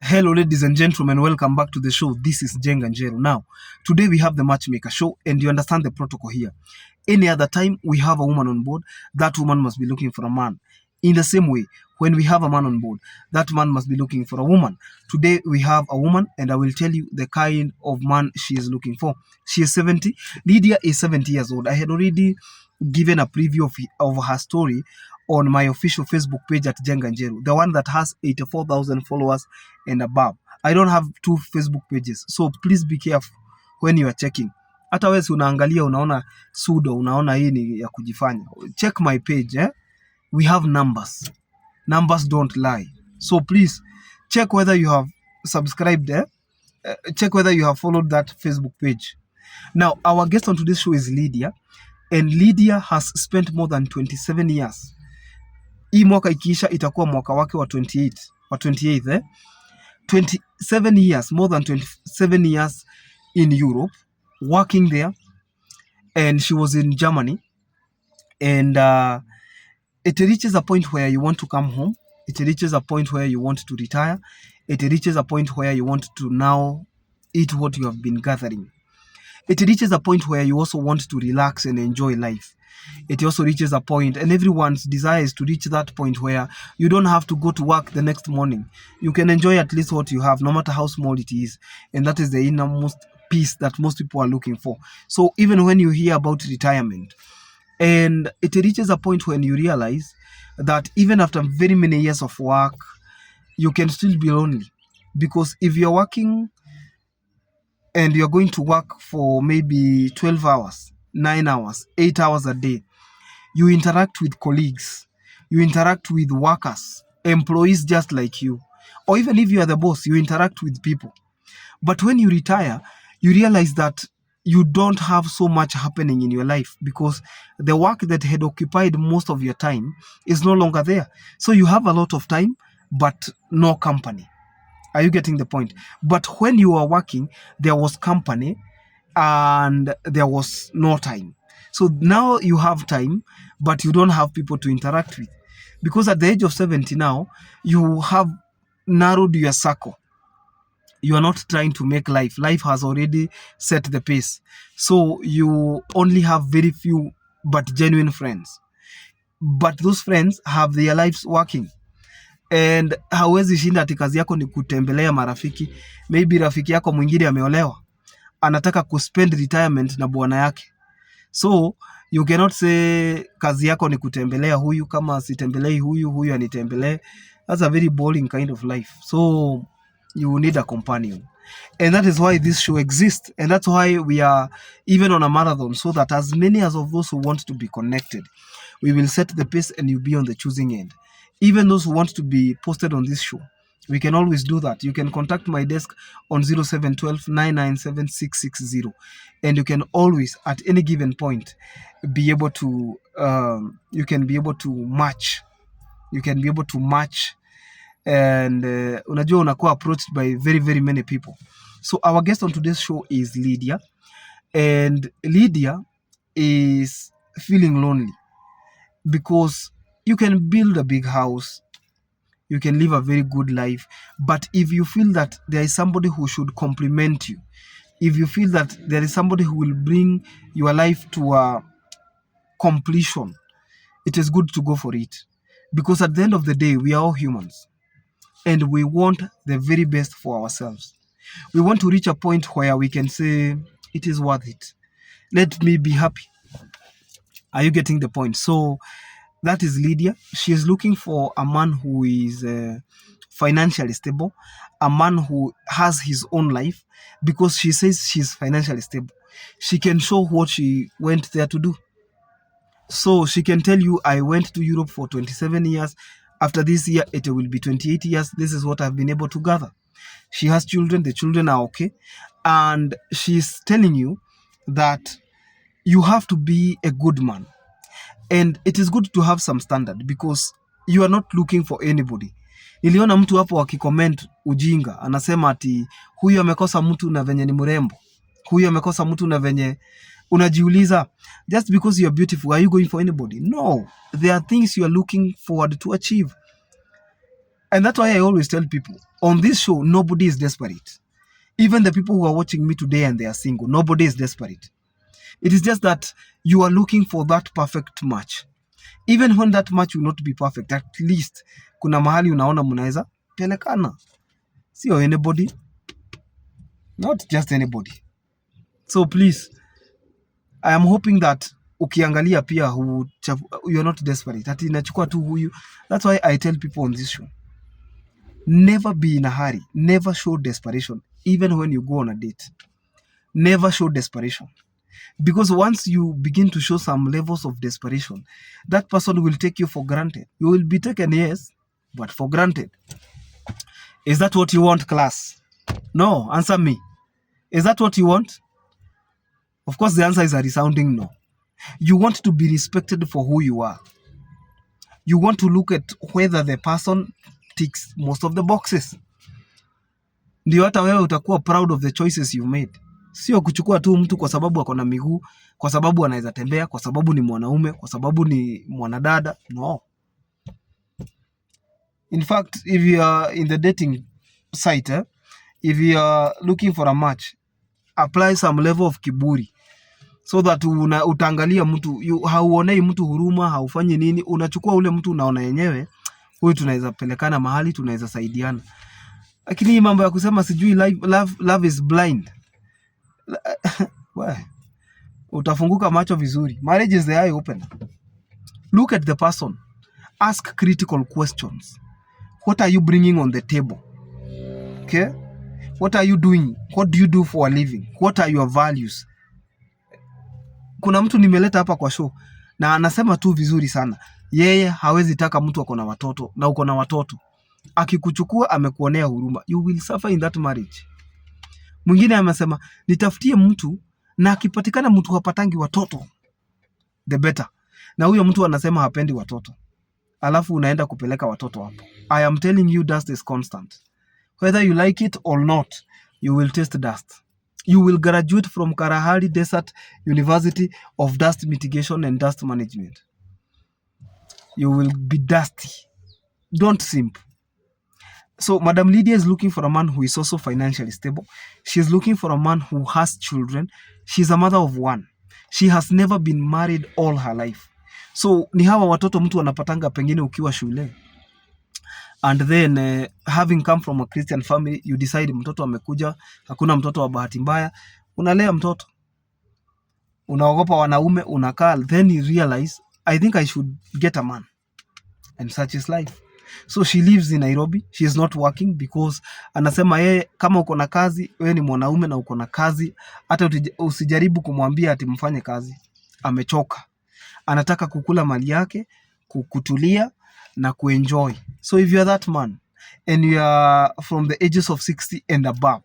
Hello, ladies and gentlemen, welcome back to the show. This is Jenga Njero. Now, today we have the Matchmaker show, and you understand the protocol here. Any other time we have a woman on board, that woman must be looking for a man. In the same way, when we have a man on board, that man must be looking for a woman. Today we have a woman, and I will tell you the kind of man she is looking for. She is 70. Lydia is 70 years old. I had already given a preview of her story on my official Facebook page at Jenga Njero, the one that has 84,000 followers and above. I don't have two Facebook pages, so please be careful when you are checking. Hata wewe unaangalia unaona sudo, unaona hii ni ya kujifanya. Check my page, eh? We have numbers. Numbers don't lie. So please check whether you have subscribed, check whether you have followed that Facebook page. Now, our guest on today's show is Lydia, and Lydia has spent more than 27 years. Hii mwaka ikiisha itakuwa mwaka wake wa 28th, eh? 27 years, more than 27 years in Europe, working there, and she was in Germany, and it reaches a point where you want to come home. It reaches a point where you want to retire. It reaches a point where you want to now eat what you have been gathering. It reaches a point where you also want to relax and enjoy life. It also reaches a point, and everyone's desire is to reach that point where you don't have to go to work the next morning. You can enjoy at least what you have, no matter how small it is. And that is the innermost peace that most people are looking for. So even when you hear about retirement, and it reaches a point when you realize that even after very many years of work, you can still be lonely. Because if you're working and you're going to work for maybe 12 hours, 9 hours, 8 hours a day, you interact with colleagues, you interact with workers, employees just like you, or even if you are the boss, you interact with people. But when you retire, you realize that you don't have so much happening in your life because the work that had occupied most of your time is no longer there. So you have a lot of time, but no company. Are you getting the point? But when you are working, there was company and there was no time. So now you have time, but you don't have people to interact with. Because at the age of 70 now, you have narrowed your circle. You are not trying to make life. Life has already set the pace. So you only have very few but genuine friends. But those friends have their lives working. And hawezi shinda ati kazi yako ni kutembelea marafiki. Maybe rafiki yako mwingine ameolewa, anataka kuspend retirement na bwana yake. So you cannot say kazi yako ni kutembelea huyu, kama sitembelei huyu anitembelee. That's a very boring kind of life. So you need a companion. And that is why this show exists. And that's why we are even on a marathon, so that as many as of those who want to be connected, we will set the pace and you'll be on the choosing end. Even those who want to be posted on this show, we can always do that. You can contact my desk on 0712 997 660. And you can always, at any given point, be able to, you can be able to match. You can be able to match. And unajua unakuwa approached by very, very many people. So our guest on today's show is Lydia. And Lydia is feeling lonely because you can build a big house, you can live a very good life, but if you feel that there is somebody who should complement you, if you feel that there is somebody who will bring your life to a completion, it is good to go for it. Because at the end of the day, we are all humans and we want the very best for ourselves. We want to reach a point where we can say, it is worth it. Let me be happy. Are you getting the point? So that is Lydia. She is looking for a man who is financially stable, a man who has his own life, because she says she's financially stable. She can show what she went there to do. So she can tell you, I went to Europe for 27 years. After this year, it will be 28 years. This is what I've been able to gather. She has children. The children are okay. And she's telling you that you have to be a good man. And it is good to have some standard because you are not looking for anybody. Niliona mtu hapo akicomment ujinga, anasema ati huyu amekosa mtu na venye ni mrembo. Huyu amekosa mtu na venye unajiuliza, just because you are beautiful, are you going for anybody? No, there are things you are looking forward to achieve. And that's why I always tell people, on this show, nobody is desperate. Even the people who are watching me today and they are single, nobody is desperate. It is just that you are looking for that perfect match. Even when that match will not be perfect, at least kuna mahali unaona mnaweza pelekana. Sio anybody, not just anybody. So please, I am hoping that ukiangalia pia you're not desperate. Ati nachukua tu huyu. That's why I tell people on this show, never be in a hurry. Never show desperation. Even when you go on a date. Never show desperation. Because once you begin to show some levels of desperation, that person will take you for granted. You will be taken, yes, but for granted. Is that what you want, class? No, answer me. Is that what you want? Of course, the answer is a resounding no. You want to be respected for who you are. You want to look at whether the person ticks most of the boxes. Ndio hata wewe utakuwa proud of the choices you made. Sio kuchukua tu mtu kwa sababu ako na miguu, kwa sababu anaweza tembea, kwa sababu ni mwanaume, kwa sababu ni mwanadada. No. In fact, if you are in the dating site, if you are looking for a match, apply some level of kiburi. So that utaangalia mtu, hauonei mtu huruma, haufanyi nini, unachukua ule mtu unaona yenyewe, huyu tunaweza pelekana mahali, tunaweza saidiana. Lakini hii mambo ya kusema sijui love is blind. Utafunguka macho vizuri. Marriage is the eye opener. Look at the person. Ask critical questions. What are you bringing on the table? Okay? What are you doing? What do you do for a living? What are your values? Kuna mtu nimeleta hapa kwa show na anasema tu vizuri sana. Yeye hawezi taka mtu ako na watoto na uko na watoto. Akikuchukua amekuonea huruma. You will suffer in that marriage. Mwingine amesema nitafutie mtu na akipatikana mtu hapatangi watoto, the better. Na huyo mtu anasema hapendi watoto. Alafu unaenda kupeleka watoto hapo. I am telling you, dust is constant. Whether you like it or not, you will taste dust. You will graduate from Kalahari Desert University of Dust Mitigation and Dust Management. You will be dusty. Don't simp. So Madam Lydia is looking for a man who is also financially stable. She's looking for a man who has children. She's a mother of one. She has never been married all her life. So ni hawa watoto mtu anapatanga pengine ukiwa shule. And then having come from a Christian family, you decide mtoto amekuja, hakuna mtoto wa bahati mbaya, unalea mtoto. Unaogopa wanaume, unakaa, then you realize, I think I should get a man. And such is life. So she lives in Nairobi. She is not working because anasema yeye kama uko na kazi, wewe ni mwanaume na uko na kazi, hata usijaribu kumwambia ati mfanye kazi. Amechoka. Anataka kukula mali yake, kutulia na kuenjoy. So if you are that man and you are from the ages of 60 and above,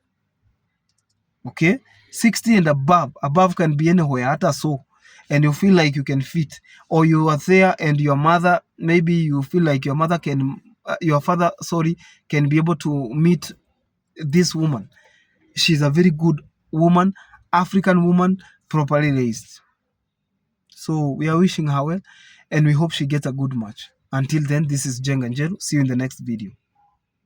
okay? 60 and above can be anywhere, hata so. And you feel like you can fit, or you are there and your mother, maybe you feel like your mother can, your father, can be able to meet this woman. She's a very good woman, African woman, properly raised. So we are wishing her well and we hope she gets a good match. Until then, this is Jenga Njeru. See you in the next video.